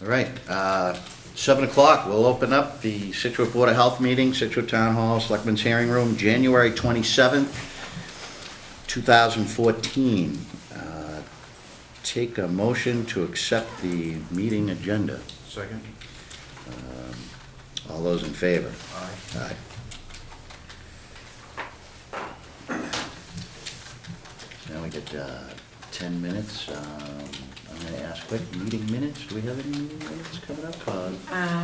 All right, 7 o'clock, we'll open up the Scituate Board of Health meeting, Scituate Town Hall, Selectmen's Hearing Room, January 27th, 2014. Take a motion to accept the meeting agenda. Second. All those in favor? Aye. Aye. Now we get 10 minutes. I'm going to ask, quick, meeting minutes? Do we have any meeting minutes coming up?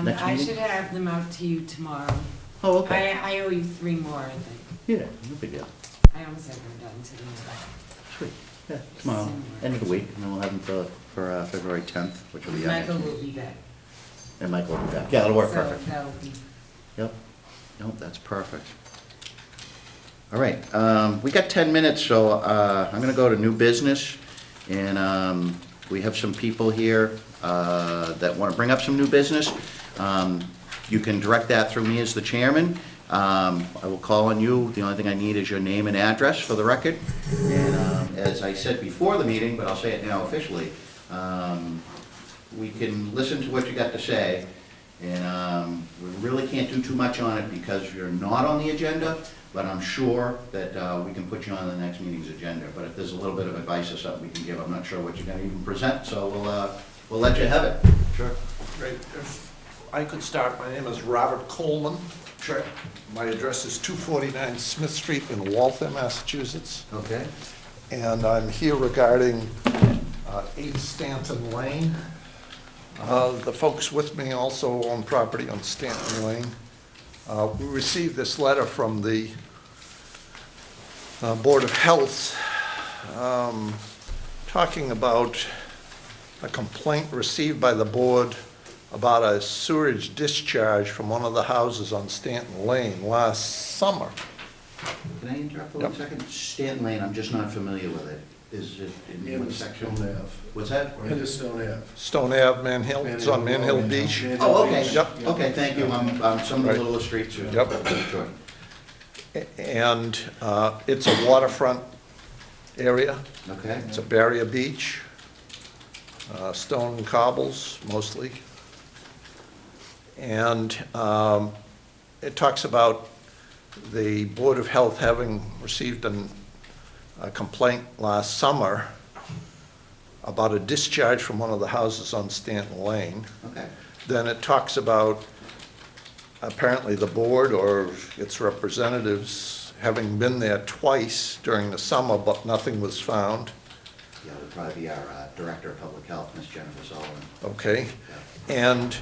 Next I meeting? should have them out to you tomorrow. Oh, okay. I owe you 3 more, I think. Yeah, no big deal. I almost have them done today. Sweet. Yeah, tomorrow, Similar. end of the week, and then we'll have them for February 10th, which will be our next Michael meeting. will be back. And Michael will be back. Yeah, that'll work So perfect. that'll be, Yep. Nope, that's perfect. All right, we got 10 minutes, so I'm gonna go to new business. And we have some people here that wanna bring up some new business. You can direct that through me as the chairman. I will call on you. The only thing I need is your name and address for the record. And as I said before the meeting, but I'll say it now officially, we can listen to what you got to say. And we really can't do too much on it because you're not on the agenda, but I'm sure that we can put you on the next meeting's agenda. But if there's a little bit of advice or something we can give, I'm not sure what you're gonna even present, so we'll let you have it. Sure. Great. If I could start, my name is Robert Coleman. Sure. My address is 249 Smith Street in Waltham, Massachusetts. Okay. And I'm here regarding 8 Stanton Lane. The folks with me also own property on Stanton Lane. We received this letter from the Board of Health talking about a complaint received by the board about a sewage discharge from one of the houses on Stanton Lane last summer. Can I interrupt for 1 Yep. second? Stanton Lane, I'm just not familiar with it. Is it in what section? Stone Ave. What's that? Right at Stone Ave. Stone Ave, Man Hill, it's on Man Hill Beach. Oh, okay. Yep. Okay, thank you. I'm some Right. little streets. Yep. Sure. And it's a waterfront area. Okay. It's a barrier beach, stone cobbles mostly. And it talks about the Board of Health having received a complaint last summer about a discharge from one of the houses on Stanton Lane. Okay. Then it talks about apparently the board or its representatives having been there twice during the summer, but nothing was found. Yeah, it would probably be our Director of Public Health, Ms. Jennifer Sullivan. Okay. Yeah. And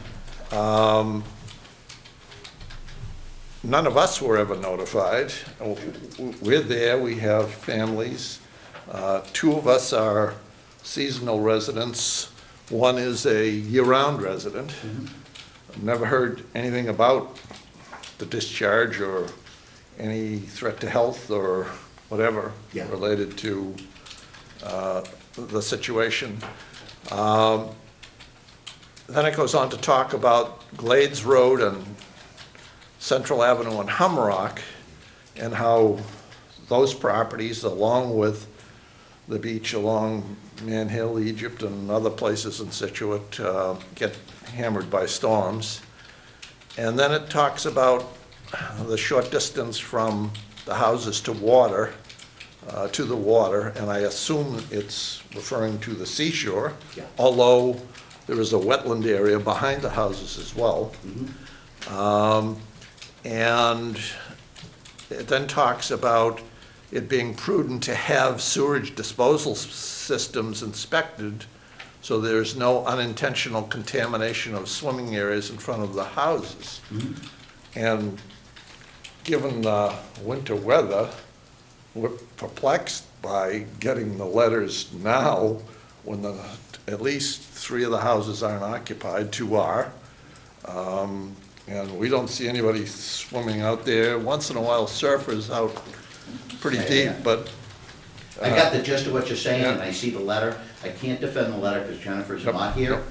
none of us were ever notified. We're there, we have families. 2 of us are seasonal residents. 1 is a year-round resident. Mm-hmm. I've never heard anything about the discharge or any threat to health or whatever Yeah. related to the situation. Then it goes on to talk about Glades Road and Central Avenue and Humrock and how those properties, along with the beach along Man Hill, Egypt, and other places in Scituate, get hammered by storms. And then it talks about the short distance from the houses to water, to the water, and I assume it's referring to the seashore, Yeah. although there is a wetland area behind the houses as well. Mm-hmm. And it then talks about it being prudent to have sewage disposal systems inspected so there's no unintentional contamination of swimming areas in front of the houses. Mm-hmm. And given the winter weather, we're perplexed by getting the letters now when at least 3 of the houses aren't occupied, 2 are. And we don't see anybody swimming out there. Once in a while, surfers out pretty Yeah. deep, but. I got the gist of what you're saying, and Yeah. I see the letter. I can't defend the letter because Jennifer's Yep, not here. yep.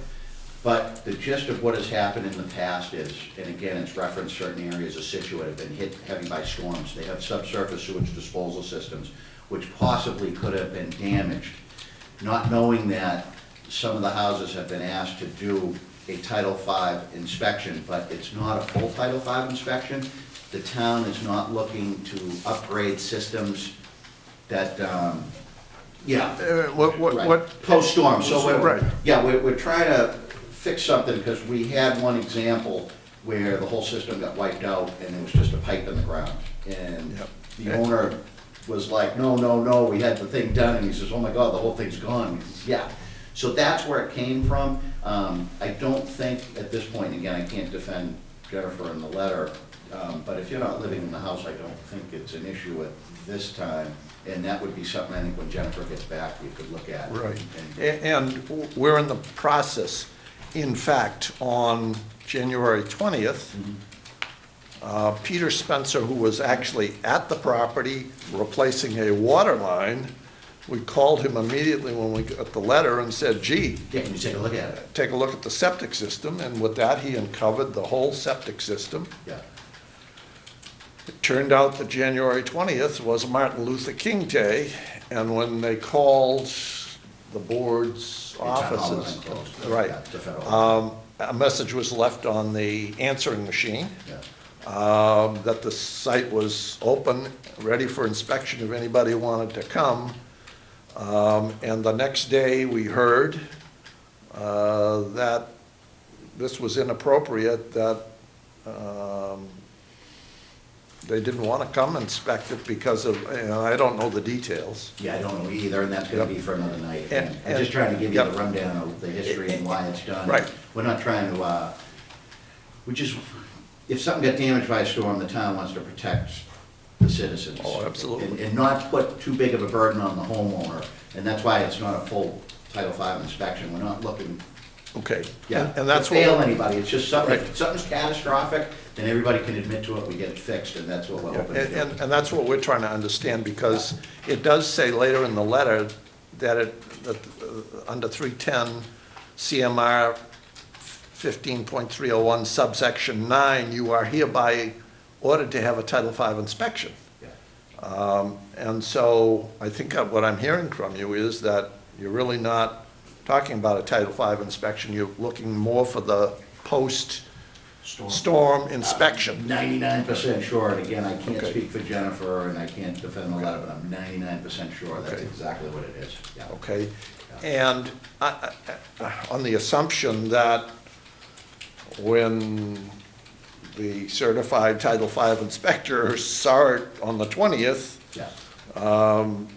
But the gist of what has happened in the past is, and again, it's referenced certain areas of Scituate have been hit heavy by storms. They have subsurface sewage disposal systems, which possibly could have been damaged. Not knowing that some of the houses have been asked to do a Title V inspection, but it's not a full Title V inspection. The town is not looking to upgrade systems that, yeah. What, Post-storm, so Right. we're trying to fix something, because we had one example where the whole system got wiped out, and it was just a pipe in the ground. And Yep. the owner was like, no, we had the thing done, and he says, oh my God, the whole thing's gone. He says, yeah. So that's where it came from. I don't think at this point, again, I can't defend Jennifer in the letter, but if you're not living in the house, I don't think it's an issue at this time. And that would be something, I think, when Jennifer gets back, you could look at. right, And- and we're in the process, in fact, on January 20th, Peter Spencer, who was actually at the property replacing a water line, we called him immediately when we got the letter and said, gee, Yeah, can you take a look at it? take a look at the septic system, and with that, he uncovered the whole septic system. Yeah. It turned out that January 20th was Martin Luther King Day, and when they called the board's It's on holiday offices, and closed. right, Yeah, it's a federal. a message was left on the answering machine Yeah. that the site was open, ready for inspection if anybody wanted to come. And the next day, we heard that this was inappropriate, that they didn't want to come inspect it because of, I don't know the details. Yeah, I don't know either, and that's gonna Yep. be for another night. And- I'm just trying to give you the yep. rundown of the history and why it's done. Right. We're not trying to, if something got damaged by a storm, the town wants to protect the citizens. Oh, absolutely. And not put too big of a burden on the homeowner, and that's why it's not a full Title V inspection. We're not looking, Okay. yeah, And that's to fail what, anybody. It's just something, Right. if something's catastrophic, then everybody can admit to it, we get it fixed, and that's what we're hoping to do. and that's what we're trying to understand, because it does say later in the letter that under 310 CMR 15.301 subsection 9, you are hereby ordered to have a Title V inspection. Yeah. And so I think what I'm hearing from you is that you're really not talking about a Title V inspection, you're looking more for the post-storm inspection. 99% sure, and again, I can't Okay. speak for Jennifer, and I can't defend the letter, but I'm 99% sure that's Okay. exactly what it is. Yeah. Okay, and on the assumption that when the certified Title V inspector saw it on the 20th, Yeah.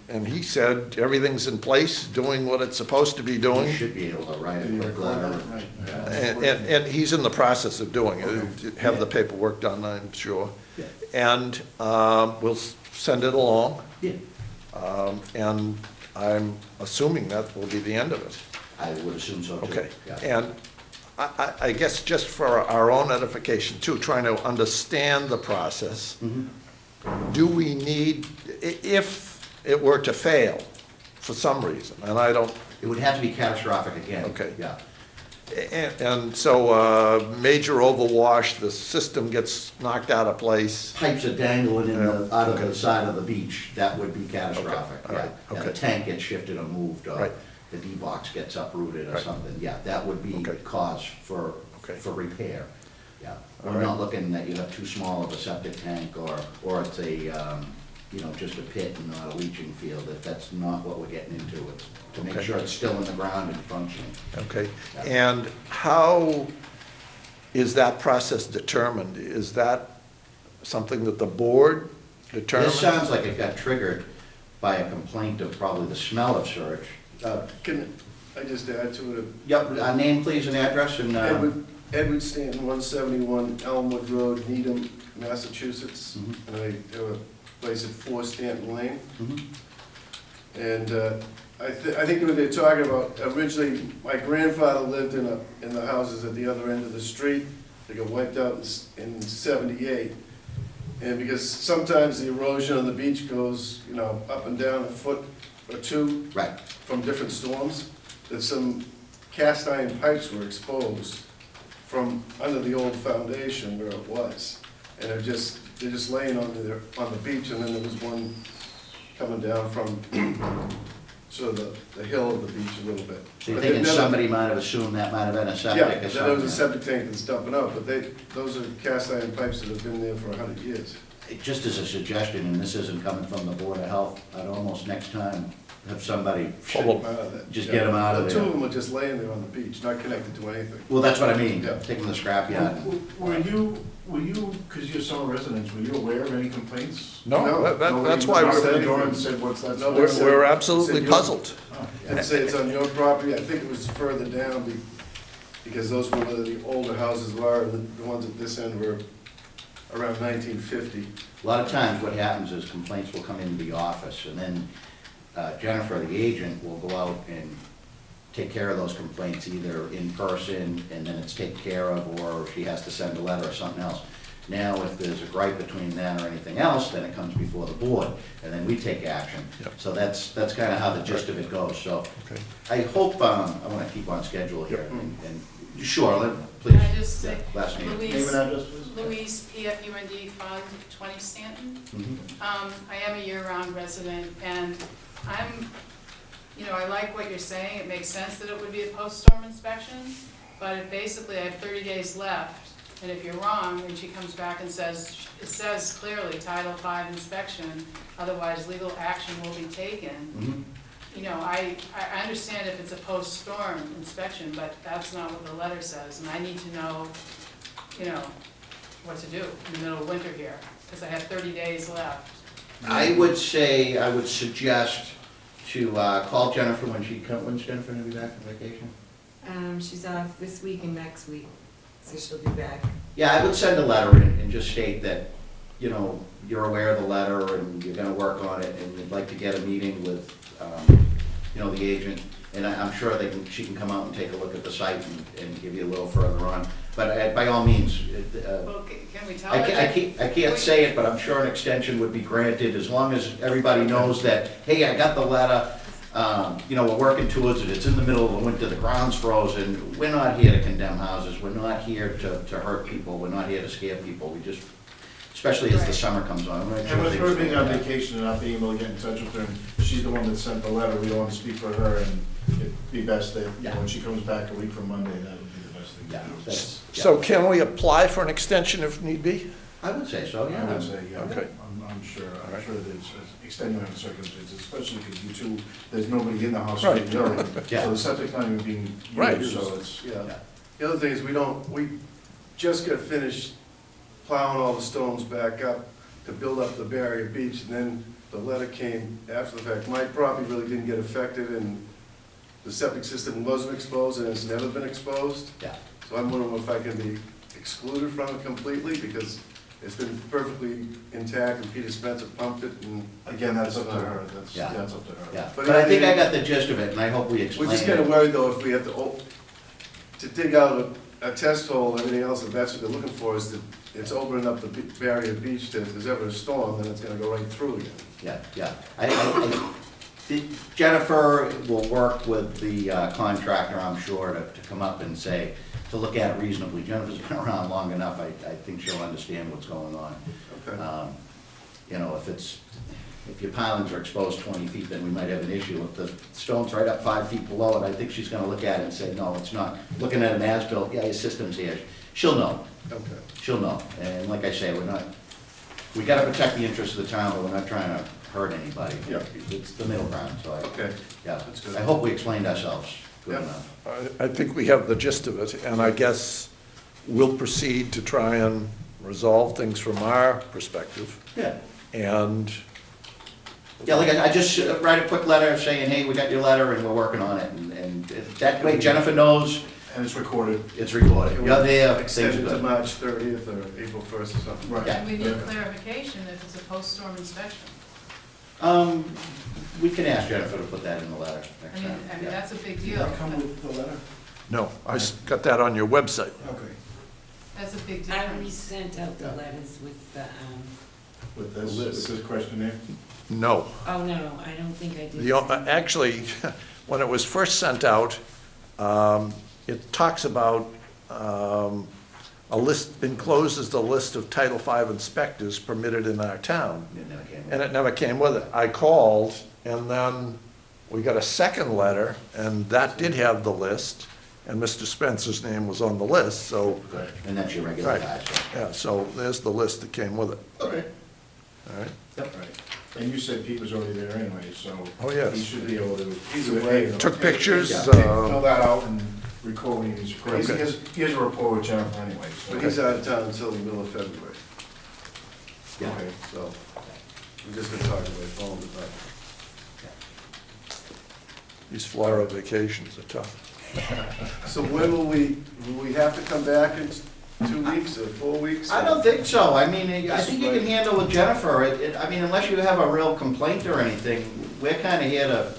and he said everything's in place, doing what it's supposed to be You doing, should be able to write a quick letter. Yeah. and he's in the process of doing it, have the paperwork done, I'm sure. Yeah. And we'll send it along, Yeah. and I'm assuming that will be the end of it. I would assume so too. Okay, Yeah. and I guess just for our own edification too, trying to understand the process, Mhm. do we need, if it were to fail for some reason, and I don't, It would have to be catastrophic again. Okay. Yeah. and so major overwash, the system gets knocked out of place, Pipes are dangling in the, Yeah, out of okay. the side of the beach, that would be catastrophic, all yeah. right, Yeah, the okay. tank gets shifted or moved, or Right. the D-box gets uprooted or Right. something, yeah, that would be Okay. cause for, Okay. for repair, yeah. All We're right. not looking that you have too small of a septic tank, or it's a, just a pit and not a leaching field, that's not what we're getting into, it's to make Okay. sure it's still in the ground and functioning. okay? And how is that process determined? Is that something that the board determines? This sounds like it got triggered by a complaint of probably the smell of sewage. Can I just add to it? Yep, name please and address and, Edward Stanton, 171 Elmwood Road, Needham, Massachusetts. Mhm. And I have a place at 4 Stanton Lane. Mhm. And I think what they're talking about, originally, my grandfather lived in the houses at the other end of the street. They got wiped out in 78. And because sometimes the erosion on the beach goes, up and down a foot or two right, from different storms, that some cast iron pipes were exposed from under the old foundation where it was. And they're just laying on the beach, and then there was one coming down from sort of the hill of the beach a little bit. So you're But they've thinking never- somebody might have assumed that might have been a septic or Yeah, something? that was a septic tank that's dumping out, but those are cast iron pipes that have been there for 100 years. Just as a suggestion, and this isn't coming from the Board of Health, I'd almost next time have somebody, Well, Out of that. Just get 'em out of The there. two of them are just laying there on the beach, not connected to anything. well, that's what I mean, Yeah. take them to the scrapyard. Were you, because you're summer residents, were you aware of any complaints? No, that's Nobody why knocked on we're, the door and said, what's that? No, we're said- we're absolutely said you- puzzled. Oh, Didn't say it's on your property, I think it was further down, because those were where the older houses were, and the ones at this end were around 1950. A lot of times what happens is complaints will come into the office, and then Jennifer, the agent, will go out and take care of those complaints either in person, and then it's taken care of, or she has to send a letter or something else. Now, if there's a gripe between them or anything else, then it comes before the board, and then we take action. Yep. So that's kind of how the gist of it goes, so. Okay. I hope, I want to keep on schedule here, Yep. and sure, please. Can I just say, Yeah, last name. Louise- Name and address, please? Louise, PFUND Fund, 20 Stanton. Mhm. I am a year-round resident, and I'm, I like what you're saying, it makes sense that it would be a post-storm inspection, but basically, I have 30 days left, and if you're wrong, and she comes back and says, it says clearly Title V inspection, otherwise legal action will be taken. Mhm. I understand if it's a post-storm inspection, but that's not what the letter says, and I need to know, what to do in the middle of winter here, because I have 30 days left. I would suggest to call Jennifer when she comes, when's Jennifer gonna be back from vacation? She's off this week and next week, so she'll be back. Yeah, I would send a letter in and just state that, you're aware of the letter and you're gonna work on it, and you'd like to get a meeting with, the agent, and I'm sure she can come out and take a look at the site and give you a little further on. But by all means, Well, can we tell I her? can't say it, but I'm sure an extension would be granted, as long as everybody knows that, hey, I got the letter, we're working towards it, it's in the middle of the winter, the ground's frozen, we're not here to condemn houses, we're not here to hurt people, we're not here to scare people, we just, especially as the Right. summer comes on. we're not And sure with things her being will on happen. vacation and not being able to get in touch with her, and she's the one that sent the letter, we don't want to speak for her, and it'd be best that, Yeah. when she comes back a week from Monday, that would be the best thing Yeah, to do. that's, So can we apply for an extension if need be? I would say so, yeah. I would say, yeah, Okay. I'm sure Alright. that it's extenuating circumstances, especially because you two, there's nobody in the house Right. right now. Yeah. So the septic's not even being Right. used, so it's, Yeah. Yeah. The other thing is, we just got finished plowing all the stones back up to build up the barrier beach, and then the letter came after the fact. My property really didn't get affected, and the septic system wasn't exposed, and it's never been exposed. Yeah. So I'm wondering if I can be excluded from it completely, because it's been perfectly intact, and Peter Spencer pumped it, and again, that's up to her, Yeah. that's up to her. Yeah, But but I I think I mean- got the gist of it, and I hope we we're explained just kinda it. worried, though, if we have to dig out a test hole and everything else, if that's what they're looking for, is that it's opening up the barrier beach, that if there's ever a storm, then it's gonna go right through again. Yeah. Jennifer will work with the contractor, I'm sure, to come up and say, to look at it reasonably. Jennifer's been around long enough, I think she'll understand what's going on. Okay. If your pilings are exposed 20 feet, then we might have an issue. If the stone's right up 5 feet below it, I think she's gonna look at it and say, no, it's not. Looking at an as-built, yeah, your system's here. She'll know, Okay. she'll know. And like I say, we gotta protect the interests of the town, but we're not trying to hurt anybody. Yeah. It's the middle ground, so Okay. yeah. That's good. I hope we explained ourselves good Yep. enough. I think we have the gist of it, and I guess we'll proceed to try and resolve things from our perspective, Yeah. and Yeah, like I just write a quick letter saying, hey, we got your letter and we're working on it. And that way Jennifer knows And it's recorded. it's recorded. You're there, Extend things it are to good. March 30th or April 1st or something. Right. Yeah. We need clarification if it's a post-storm inspection. We can ask Jennifer to put that in the letter I next mean, time. Yeah. that's a big Did deal. that come with the letter? no, got that on your website. Okay. That's a big I difference. resent out the letters with the, With list. this questionnaire? No. oh no, I don't think I did. Actually, when it was first sent out, it talks about a list, encloses the list of Title V inspectors permitted in our town, It never came. and it never came with it. I called, and then we got a second letter, and that did have the list, and Mr. Spencer's name was on the list, so, Good. And that's your regular Right. guy, so. yeah, so there's the list that came with it, Okay. all right? Yep. Right. And you said Pete was already there anyway, so. Oh, yes. He should be able to. He's away. Took pictures, Yeah. Fill that out and record when he's correct. Okay. He has a rapport with Jennifer anyway, so. But he's out of town until the middle of February, Yeah. Okay. so we're just gonna talk about it, phone, but These Florida vacations are tough. So when will we have to come back in 2 weeks or 4 weeks? I don't think so. I mean, I think you can handle with Jennifer. I mean, unless you have a real complaint or anything, we're kind of here to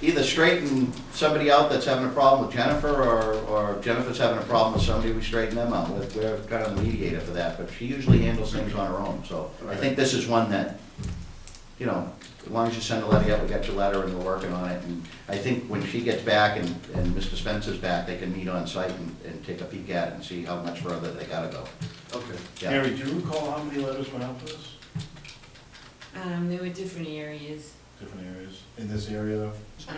either straighten somebody out that's having a problem with Jennifer, or Jennifer's having a problem with somebody, we straighten them out. We're kind of the mediator for that, but she usually handles things on her own. So I think this is one that, you know, as long as you send a letter out, we got your letter and we're working on it. And I think when she gets back and Mr. Spencer's back, they can meet on site and take a peek at it and see how much further they gotta go. Okay. Yeah. Mary, do you recall how many letters went out for this? There were different areas. Different areas, in this area though?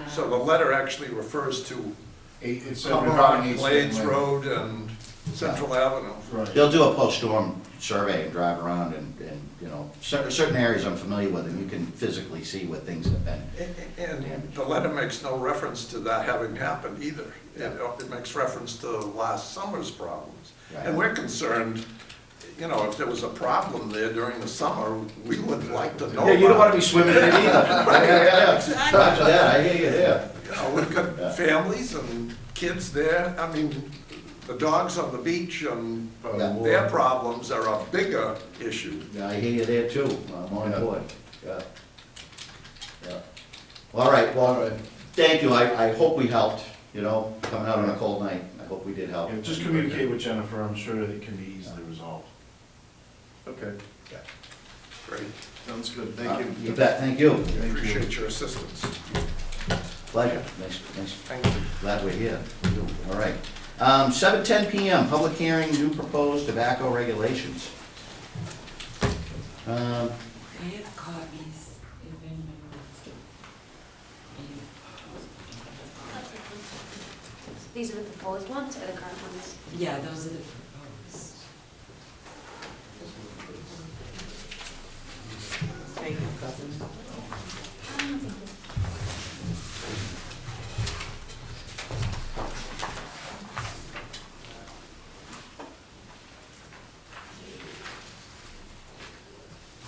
So the letter actually refers to It said Humrock, regarding 8 Glades Lane. Road, and Central Avenue. Right. They'll do a post-storm survey and drive around and, you know, certain areas I'm familiar with, and you can physically see where things have been. And the letter makes no reference to that having happened either. It makes reference to last summer's problems. And we're concerned, you know, if there was a problem there during the summer, we would like to know Yeah, you don't wanna about be it. swimming in it either. Yeah. Roger that, I hear you there. You know, we've got families and kids there. I mean, the dogs on the beach and Yeah. their problems are a bigger issue. Yeah, I hear you there too, I'm on Yeah. board, yeah. Yeah. All right, All well, right. thank you, I hope we helped, you know, coming out on a cold night, I hope we did help. Yeah, just communicate with Jennifer, I'm sure that it can be easily resolved. Okay, Great. sounds good, thank you. You bet, thank you, We appreciate your assistance. pleasure, nice, Thank you. glad we're here. All right. 7:10 PM, public hearing, new proposed tobacco regulations. I have copies, if anybody wants them. These are the proposed ones or the current ones? Yeah, those are the proposed. Thank you, cousin.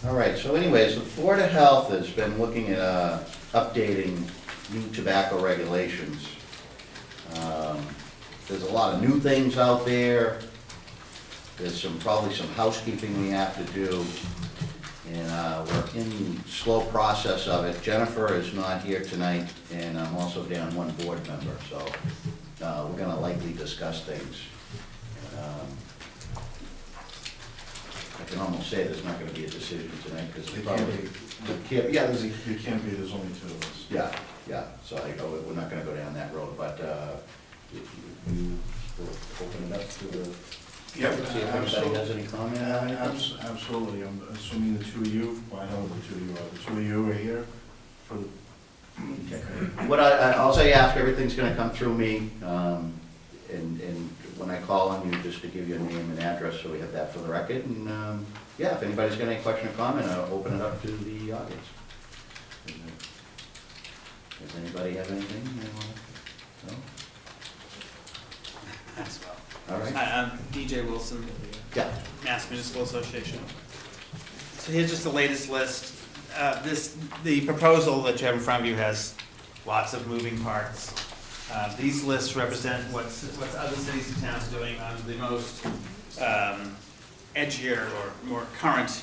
All right, so anyways, the Board of Health has been looking at updating new tobacco regulations. There's a lot of new things out there. There's probably some housekeeping we have to do, and we're in the slow process of it. Jennifer is not here tonight, and I'm also down one board member, so we're gonna likely discuss things. I can almost say there's not gonna be a decision tonight, because It probably. can't be. Yeah, You can't be, there's only 2 of us. yeah, yeah, so we're not gonna go down that road, but if you will open it up to the, Yep, see if anybody has any comment on it. Absolutely, I'm assuming the 2 of you, well, I know the 2 of you are, the 2 of you are here for the, Okay. What I'll say, ask, everything's gonna come through me, and when I call on you, just to give you a name and address, so we have that for the record, and, yeah, if anybody's got any question or comment, I'll open it up to the audience. Does anybody have anything they want? No? As well. All right, Hi, I'm DJ Wilson, yeah, Mass Municipal Association. So here's just the latest list. The proposal that you have in front of you has lots of moving parts. These lists represent what's other cities and towns doing on the most edgier or more current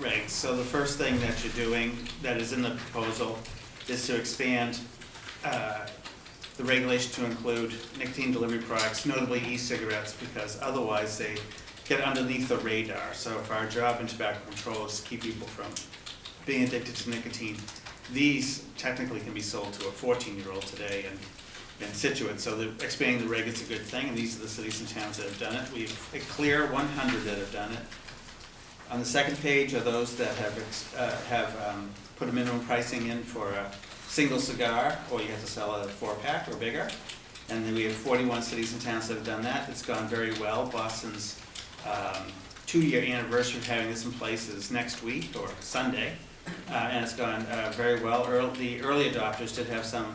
regs. So the first thing that you're doing, that is in the proposal, is to expand the regulation to include nicotine delivery products, notably e-cigarettes, because otherwise they get underneath the radar. So if our job in tobacco control is to keep people from being addicted to nicotine, these technically can be sold to a 14-year-old today in Scituate. So expanding the reg is a good thing, and these are the cities and towns that have done it. We've a clear 100 that have done it. On the second page are those that have put a minimum pricing in for single cigar, or you have to sell a 4-pack or bigger. And then we have 41 cities and towns that have done that. It's gone very well. Boston's 2-year anniversary of having this in place is next week, or Sunday. And it's gone very well. The early adopters did have some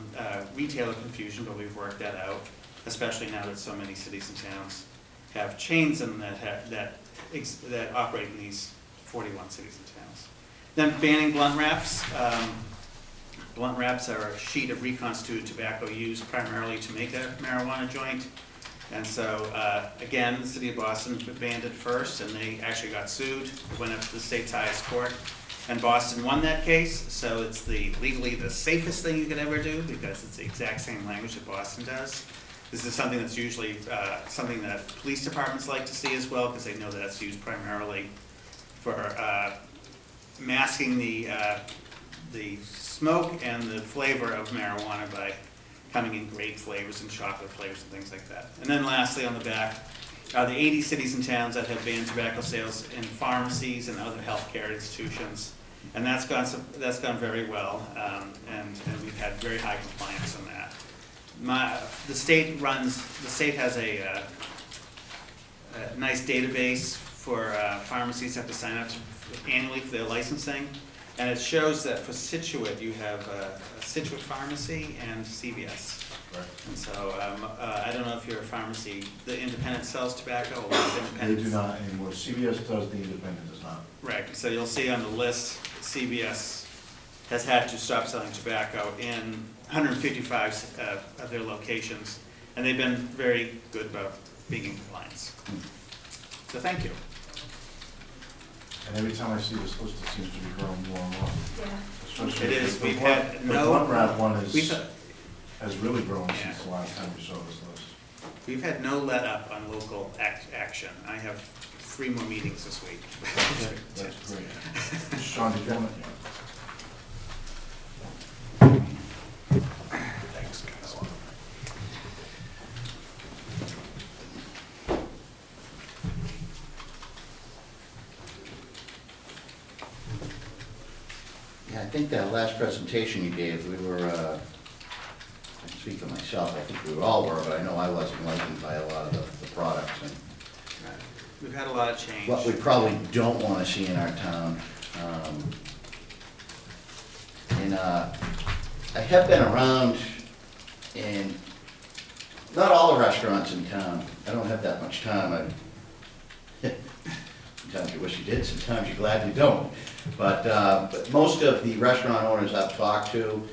retailer confusion, but we've worked that out, especially now that so many cities and towns have chains in them that operate in these 41 cities and towns. Then banning blunt wraps. Blunt wraps are a sheet of reconstituted tobacco used primarily to make a marijuana joint. And so, again, the city of Boston banned it first, and they actually got sued. It went up to the state's highest court, and Boston won that case. So it's legally the safest thing you could ever do, because it's the exact same language that Boston does. This is something that's usually something that police departments like to see as well, because they know that it's used primarily for masking the smoke and the flavor of marijuana by coming in grape flavors and chocolate flavors and things like that. And then lastly, on the back, the 80 cities and towns that have banned tobacco sales in pharmacies and other healthcare institutions. And that's gone very well, and we've had very high compliance on that. The state has a nice database for pharmacies have to sign up annually for their licensing. And it shows that for Scituate, you have a Scituate Pharmacy and CVS. Right. And so, I don't know if you're a pharmacy, the independent sells tobacco or They independent. do not anymore. CVS does, the independent does not. Right, so you'll see on the list, CVS has had to stop selling tobacco in 155 of their locations, and they've been very good about being in compliance. So thank you. And every time I see this list, it seems to be growing more and more. Yeah. Especially It is. the We've blunt- had the no- blunt wrap one We've, has really grown Yeah. since the last time we saw this list. we've had no let up on local action. I have 3 more meetings this week. That's great. Sean, did you want to? Thanks, guys. Yeah, I think that last presentation you gave, we were, I can speak for myself, I think we all were, but I know I wasn't enlightened by a lot of the products. And We've had a lot of change. what we probably don't want to see in our town. And I have been around in, not all the restaurants in town, I don't have that much time. Sometimes you wish you did, sometimes you're glad you don't. But most of the restaurant owners I've talked to,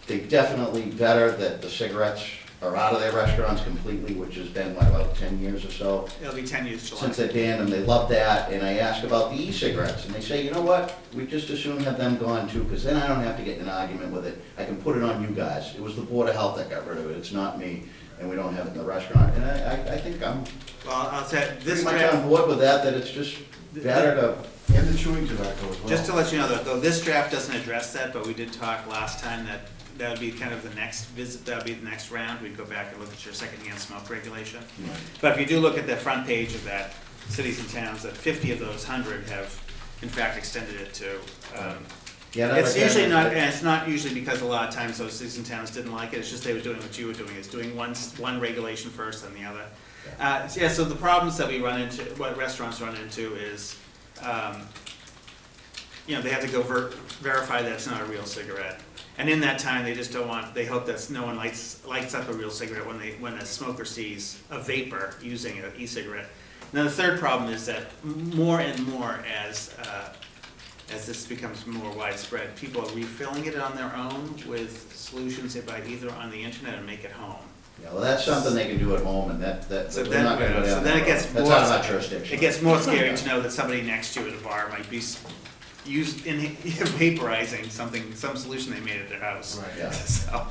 they definitely better that the cigarettes are out of their restaurants completely, which has been, what, about 10 years or so? It'll be 10 years July. Since they banned them, they love that, and I ask about the e-cigarettes, and they say, you know what, we just as soon have them gone too, because then I don't have to get in an argument with it. I can put it on you guys. It was the Board of Health that got rid of it, it's not me, and we don't have it in the restaurant. And I think I'm Well, I'll say, this pretty much draft, on board with that it's just better to, And the chewing tobacco as well. just to let you know, though, this draft doesn't address that, but we did talk last time that that would be kind of the next visit, that would be the next round. We'd go back and look at your secondhand smoke regulation. Right. But if you do look at the front page of that, cities and towns, that 50 of those 100 have, in fact, extended it to, yeah, it's that- usually not, and it's not usually because a lot of times those cities and towns didn't like it, it's just they were doing what you were doing, is doing one regulation first and the other. Yeah, so the problems that we run into, what restaurants run into is, you know, they have to go verify that it's not a real cigarette. And in that time, they just don't want, they hope that no one lights up a real cigarette when a smoker sees a vapor using an e-cigarette. Now, the third problem is that more and more as this becomes more widespread, people are refilling it on their own with solutions they buy either on the internet or make at home. Yeah, well, that's something they can do at home, and that, So we're then, not gonna go down so then that it gets road. more. That's out of our jurisdiction. It gets more scary to know that somebody next to you at a bar might be vaporizing some solution they made at their house. Right. Yeah. So,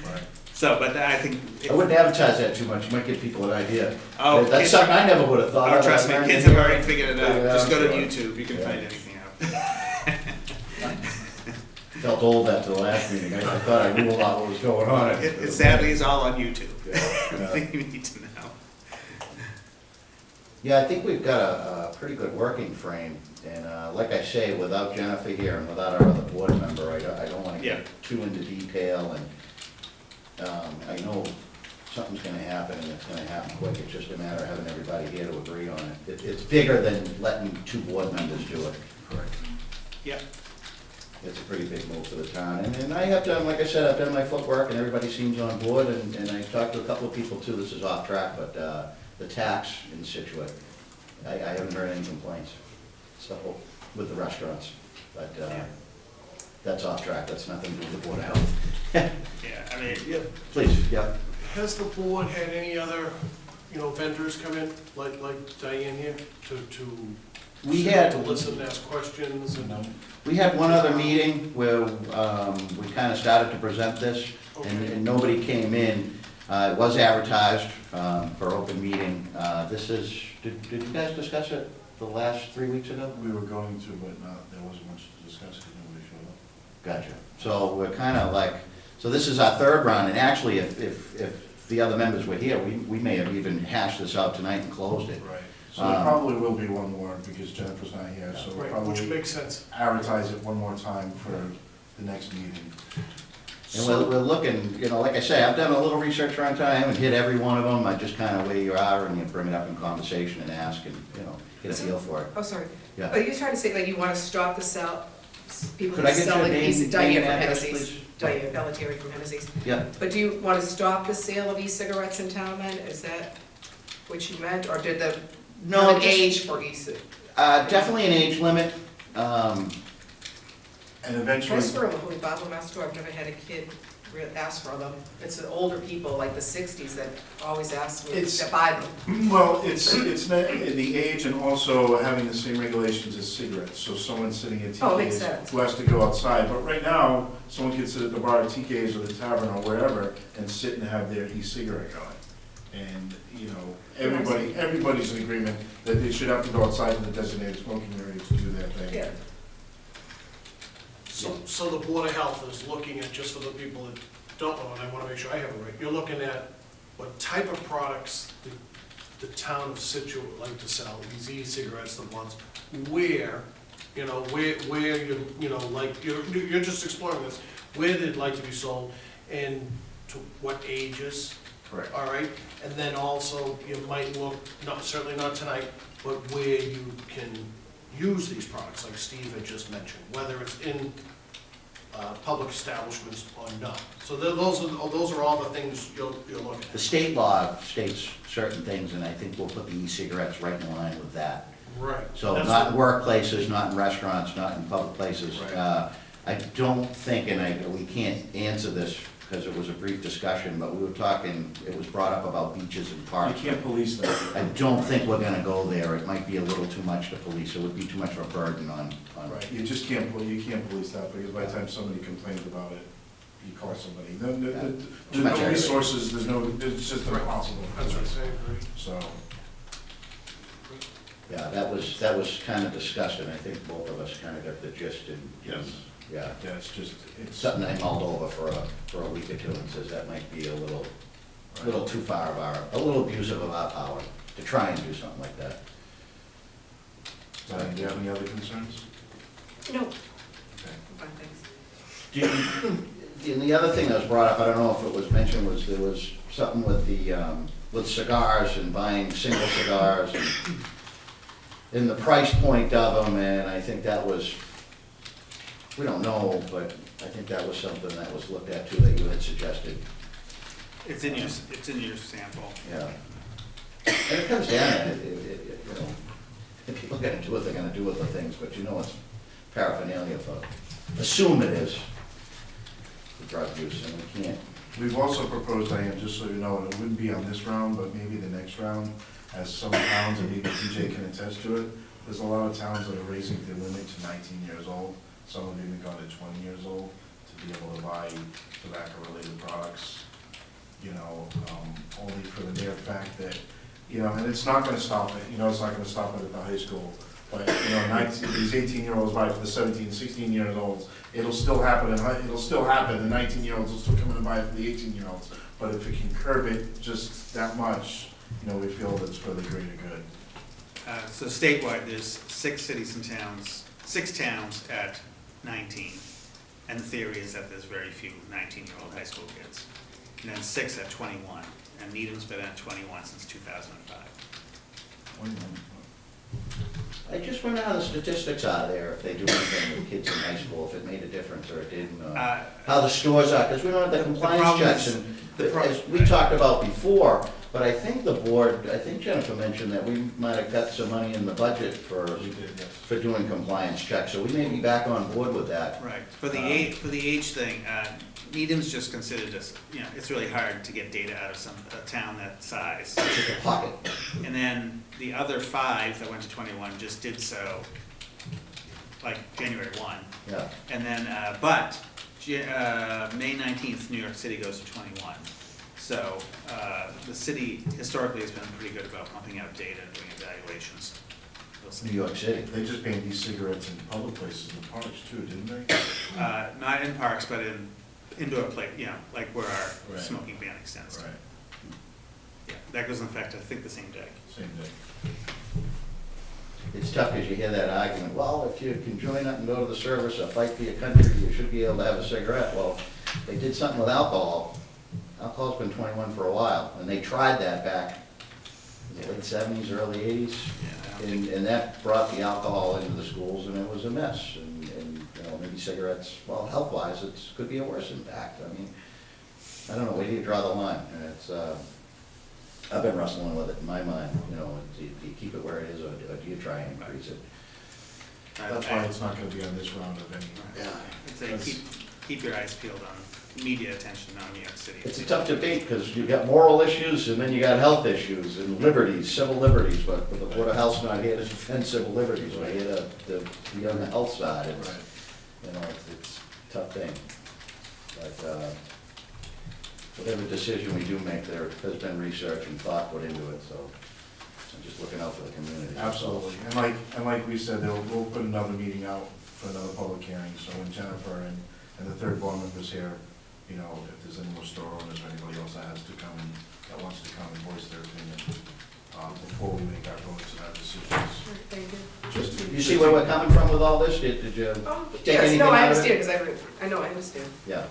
Right. so, but I think. I wouldn't advertise that too much, you might give people an idea. Oh, That's kids- something I never would have thought Oh, of. trust me, I learned kids it. have already figured it out. Yeah, Just go to sure. YouTube, you can Yeah. find anything out. Felt old after the last meeting, I thought I knew a lot what was going on. It sadly is all on YouTube. Yeah. Everything you need to know. Yeah, I think we've got a pretty good working frame, and like I say, without Jennifer here and without our other board member, I don't want to Yeah. get too into detail, and I know something's gonna happen, and it's gonna happen quick, it's just a matter of having everybody here to agree on it. It's bigger than letting 2 board members do it. Correct. Yep. It's a pretty big move for the town, and I have done, like I said, I've done my footwork, and everybody seems on board, and I talked to a couple of people too, this is off track, but the tax in Scituate, I haven't heard any complaints, so, with the restaurants, but that's off track, that's nothing to do with the Board of Health. Yeah, I mean, Please, yeah. Has the board had any other, vendors come in, like Diane here, to We had, to listen, ask questions, and, we had one other meeting where we kind of started to present this, and nobody came in. It was advertised for open meeting. This is, did you guys discuss it the last 3 weeks ago? We were going to, but there wasn't much to discuss because nobody showed up. Gotcha. So we're kind of like, so this is our third round, and actually, if the other members were here, we may have even hashed this out tonight and closed it. Right. So there probably will be one more because Jennifer's not here, so we'll right, which probably makes sense. advertise it one more time for the next meeting. And we're looking, like I say, I've done a little research around town, I haven't hit every one of them, I just kind of where you are, and you bring it up in conversation and ask, and, get a feel for it. Oh, sorry. Yeah. Are you trying to say, like, you want to stop the people Could I from get your selling name Diane from and address, Hennessy's? please? Diane Pelletieri from Hennessy's. Yeah. But do you want to stop the sale of e-cigarettes in town then? Is that what you meant, or did the, No, an just- age for e-cig? Definitely an age limit. And I eventually, swear on the Holy Bible, Master, I've never had a kid ask for them. It's the older people, like the 60s, that always ask me It's- to buy them. well, it's not the age and also having the same regulations as cigarettes. So someone sitting at Oh, makes TK's sense. who has to go outside. But right now, someone can sit at the bar at TK's or the tavern or wherever and sit and have their e-cigarette going. And, everybody's in agreement that they should have to go outside to the designated smoking area to do their thing. Yeah. So the Board of Health is looking at, just for the people that don't know, and I want to make sure I have it right, you're looking at what type of products the town of Scituate would like to sell, these e-cigarettes, the ones, where you're just exploring this, where they'd like to be sold, and to what ages, Correct. all right? And then also, you might look, certainly not tonight, but where you can use these products, like Steve had just mentioned, whether it's in public establishments or not. So those are all the things you're looking The at. state law states certain things, and I think we'll put the e-cigarettes right in line with that. Right. So That's not in what- workplaces, not in restaurants, not in public places. Right. I don't think, and we can't answer this because it was a brief discussion, but we were talking, it was brought up about beaches and You parks. can't police that. I don't think we're gonna go there. It might be a little too much to police. It would be too much of a burden on. Right, you just can't, you can't police that, because by the time somebody complains about it, you call somebody. There's Too much no area. resources, it's just Right. impossible. That's what I say, right? So, Yeah, that was kind of discussed, and I think both of us kind of got the gist, and. Yes. Yeah. yeah, it's. Something I mulled over for a week or two and says that might be a little too far a little abusive of our power to try and do something like that. Do you have any other concerns? No. Okay. Fine, thanks. And the other thing that was brought up, I don't know if it was mentioned, was there was something with the, with cigars and buying single cigars and the price point of them, and I think that was, we don't know, but I think that was something that was looked at too, that you had suggested. it's in your sample. Yeah. And it comes down, if people are gonna do it, they're gonna do it with things, but it's paraphernalia for, assume it is for drug use, and we can't. We've also proposed, Diane, just so you know, and it wouldn't be on this round, but maybe the next round, as some towns, and maybe TJ can attest to it, there's a lot of towns that are raising their limit to 19 years old. Some have even gone to 20 years old to be able to buy tobacco-related products, only for the mere fact that, and it's not gonna stop it, it's not gonna stop it at the high school. But, these 18-year-olds buy for the 17, 16 years olds, it'll still happen, the 19-year-olds will still come in and buy it for the 18-year-olds. But if it can curb it just that much, we feel that it's for the greater good. So statewide, there's 6 cities and towns, 6 towns at 19. And the theory is that there's very few 19-year-old high school kids. And then 6 at 21. And Needham's been at 21 since 2005. I just wonder how the statistics are there, if they do anything with kids in high school, if it made a difference or it didn't, how the scores are, because we don't have the compliance problem checks, is- and the pro- as we talked about before, but I think the board, I think Jennifer mentioned that we might have got some money in the budget for doing compliance checks, so we may be back on board with that. Right, for the age thing, Needham's just considered as, it's really hard to get data out of a town that size. It's like a pocket. And then the other 5 that went to 21 just did so, like, January 1. Yeah, And then, May 19th, New York City goes to 21. So, the city historically has been pretty good about pumping out data and doing evaluations. We'll see. New York City. They just banned e-cigarettes in public places, in parks too, didn't they? Not in parks, but in indoor play, like where our Right. smoking ban extends to. Right, Yeah, that goes in effect, I think, the same day. same day. It's tough because you hear that argument, well, if you can join up and go to the service or fight for your country, you should be able to have a cigarette. Well, they did something with alcohol. Alcohol's been 21 for a while, and they tried that back in the late 70s, early 80s. Yeah, I don't think- And that brought the alcohol into the schools, and it was a mess. And maybe cigarettes, well, health-wise, it could be a worse impact. I mean, I don't know, where do you draw the line? And it's, I've been wrestling with it in my mind, do you keep it where it is, or do you try and increase it? That's why it's not gonna be on this round of any. I'd say keep your eyes peeled on media attention on New York City. It's a tough debate, because you've got moral issues, and then you got health issues, and liberties, civil liberties, but the Board of Health's not here to defend civil liberties, we're here to be on the health side. It's, Right. it's a tough thing. But, whatever decision we do make, there has been research and thought put into it, so I'm just looking out for the community. Absolutely, and like we said, we'll put another meeting out for another public hearing, so when Jennifer and the third board members here, if there's any more store owners or anybody else that wants to come and voice their opinion, before we make our votes and our decisions. Thank you. Just to. You see where we're coming from with all this? Did you take Yes, anything no, I out of it? understand, because I know, I understand. Yeah.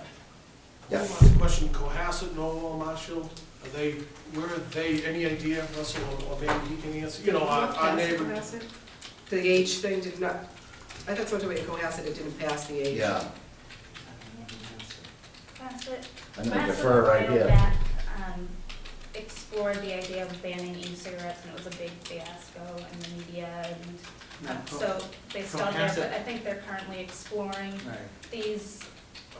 Yeah. Question, Cohasset, Norwell, Marshall, are they, where are they, any idea, Russell, or maybe he can answer? Our neighbor. Cohasset? The age thing did not, I thought someone told me at Cohasset it didn't pass the age. Yeah, Bassett. I'm gonna Bassett defer right while here. back, explored the idea of banning e-cigarettes, and it was a big fiasco in the media, and so they stopped there, but I think they're currently exploring Right. these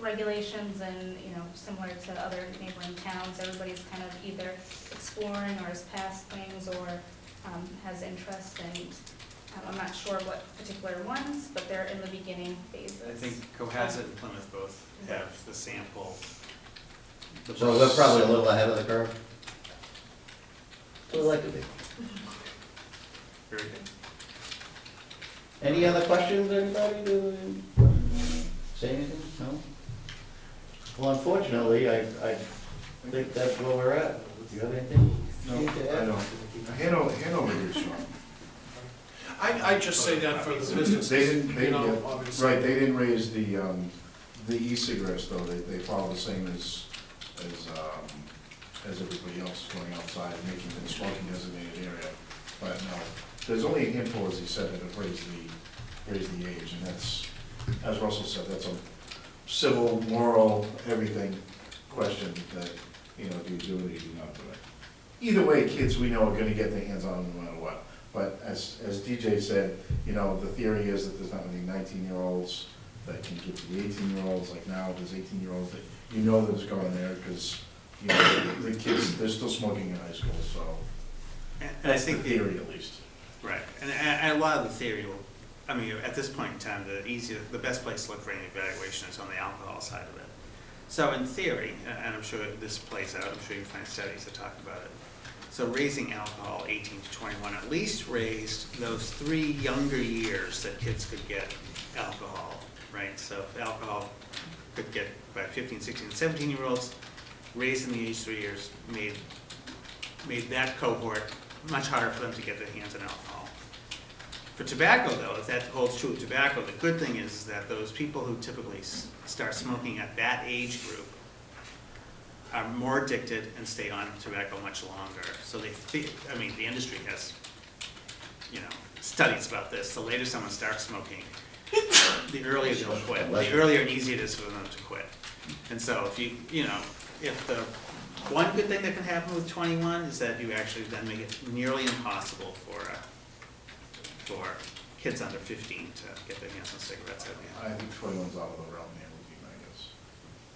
regulations, and, similar to other neighboring towns, everybody's kind of either exploring or has passed things or has interest, and I'm not sure what particular ones, but they're in the beginning phases. I think Cohasset and Plymouth both have the sample. So we're probably a little ahead of the curve. We'd like to be. Very good. Any other questions, anybody? Say anything? No? Well, unfortunately, I think that's where we're at. Do you have anything? No, Steve, to add? I don't. Hanover did, Sean. I just say that for the businesses, They didn't, obviously. right, they didn't raise the e-cigarettes though, they follow the same as everybody else going outside, making the smoking designated area. But no, there's only a handful, as he said, that have raised the age, and that's, as Russell said, that's a civil, moral, everything question that, do you do it or do you not do it? Either way, kids we know are gonna get their hands on them no matter what. But as DJ said, the theory is that there's not many 19-year-olds that can get to the 18-year-olds, like now there's 18-year-olds that that is going there because, the kids, they're still smoking in high school, so And I that's the think theory at least. right, and a lot of the theory at this point in time, the best place to look for any evaluation is on the alcohol side of it. So in theory, and I'm sure this plays out, I'm sure you find studies that talk about it. So raising alcohol 18 to 21 at least raised those 3 younger years that kids could get alcohol, right? So if alcohol could get by 15, 16, 17-year-olds, raising the age 3 years made that cohort much harder for them to get their hands on alcohol. For tobacco though, if that holds true of tobacco, the good thing is that those people who typically start smoking at that age group are more addicted and stay on tobacco much longer. So I mean, the industry has, studies about this. The later someone starts smoking, the earlier they'll quit. The earlier and easier it is for them to quit. And so if if the one good thing that can happen with 21 is that you actually then make it nearly impossible for kids under 15 to get their hands on cigarettes again. I think 21's out of the realm here would be my guess.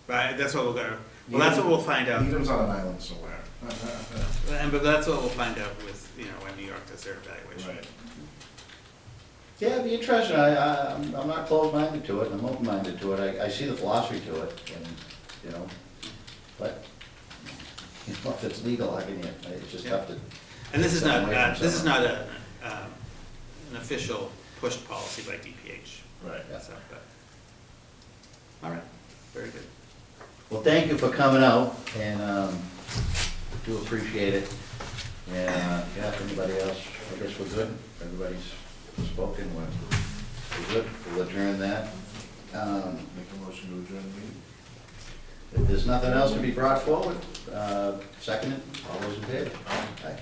Right, that's what that's what we'll find out. Needham's on an island somewhere. But that's what we'll find out with, when New York does their evaluation. Right. Yeah, it'd be interesting. I'm not closed-minded to it, I'm open-minded to it. I see the philosophy to it, and, but, if it's legal, it's just tough to. And this is not, Away from an official pushed policy by DPH. Right. Yeah. So, but, all right, very good. Well, thank you for coming out, and do appreciate it. And, if anybody else, I guess we're good. Everybody's spoken, we're good. We'll adjourn that. Make a motion to adjourn the meeting. If there's nothing else to be brought forward, second it, all those in favor? Aye.